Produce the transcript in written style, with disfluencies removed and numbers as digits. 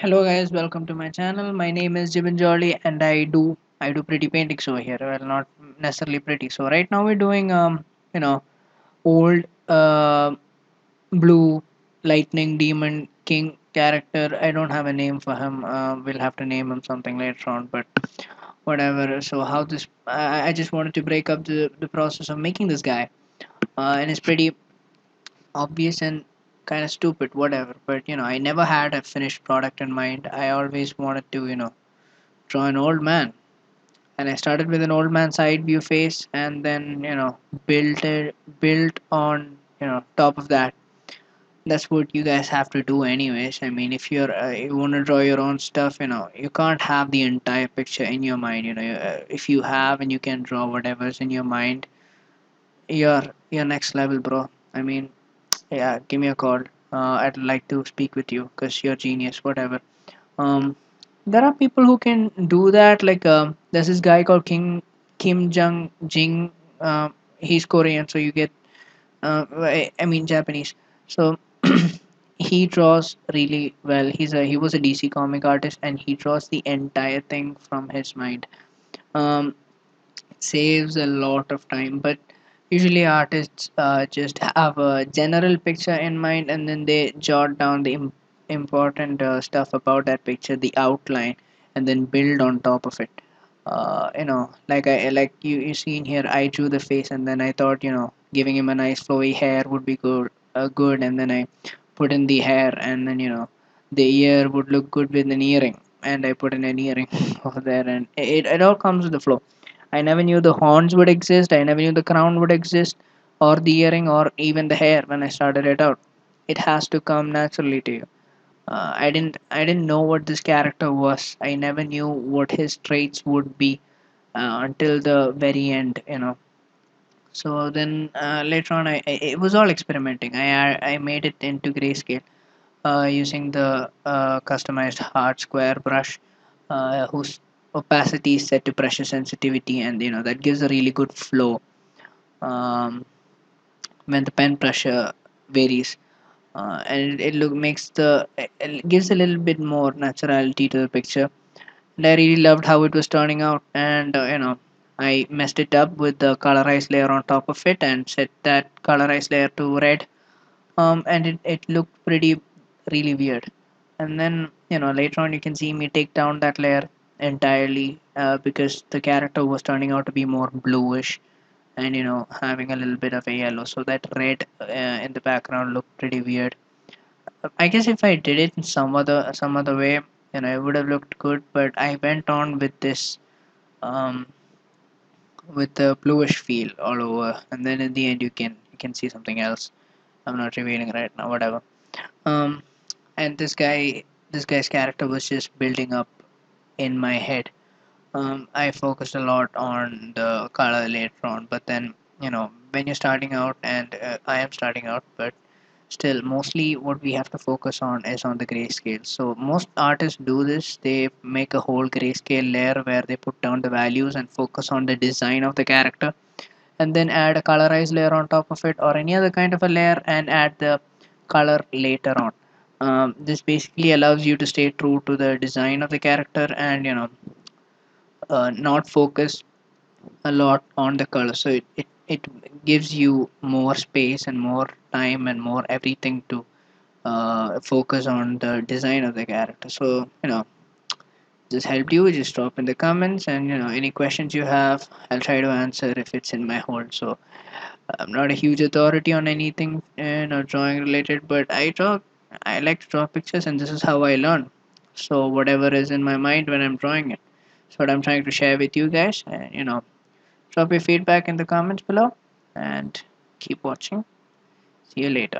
Hello guys, welcome to my channel. My name is Jibin Jolly and I do pretty paintings over here. Well, not necessarily pretty. So right now we're doing you know old blue lightning demon king character. I don't have a name for him. We'll have to name him something later on, but whatever. So how this I just wanted to break up the process of making this guy. And it's pretty obvious and kind of stupid, whatever. But I never had a finished product in mind. I always wanted to draw an old man, and I started with an old man side view face, and then built on top of that. That's what you guys have to do anyways. I mean, if you want to draw your own stuff, you can't have the entire picture in your mind. If you have and you can draw whatever's in your mind, you're next level, bro. I mean, yeah, give me a call. I'd like to speak with you because you're genius, whatever. um there are people who can do that, like there's this guy called Kim Jong Jing. He's Korean, so you get I mean Japanese. So he draws really well. He was a DC comic artist, and he draws the entire thing from his mind. um Saves a lot of time, but usually artists just have a general picture in mind, and then they jot down the important stuff about that picture, the outline, and then build on top of it. Like you see in here, I drew the face, and then I thought, giving him a nice flowy hair would be good, and then I put in the hair, and then the ear would look good with an earring, and I put in an earring over there, and it all comes with the flow. I never knew the horns would exist. I never knew the crown would exist, or the earring, or even the hair when I started it out. It has to come naturally to you. I didn't know what this character was. I never knew what his traits would be until the very end. So then later on, it was all experimenting. I made it into grayscale using the customized hard square brush, whose opacity is set to pressure sensitivity, and that gives a really good flow um, when the pen pressure varies. And it look makes it gives a little bit more naturality to the picture, and I really loved how it was turning out. And I messed it up with the colorized layer on top of it and set that colorized layer to red. And it looked pretty really weird. And then later on you can see me take down that layer entirely, because the character was turning out to be more bluish, and having a little bit of a yellow, so that red in the background looked pretty weird. I guess if I did it in some other way, it would have looked good, but I went on with this, um with the bluish feel all over, and then in the end you can see something else. I'm not revealing right now, whatever. um and this guy's character was just building up in my head. I focused a lot on the color later on, but then when you're starting out, and I am starting out, but still, mostly what we have to focus on is on the grayscale. So most artists do this. They make a whole grayscale layer where they put down the values and focus on the design of the character, and then add a colorized layer on top of it, or any other kind of a layer, and add the color later on. This basically allows you to stay true to the design of the character, and not focus a lot on the color. So it gives you more space and more time and more everything to focus on the design of the character. So this helped you, just drop in the comments, and any questions you have, I'll try to answer if it's in my hold. So I'm not a huge authority on anything drawing related, but I like to draw pictures, and this is how I learn. So whatever is in my mind when I'm drawing it, that's what I'm trying to share with you guys. And drop your feedback in the comments below, and keep watching. See you later.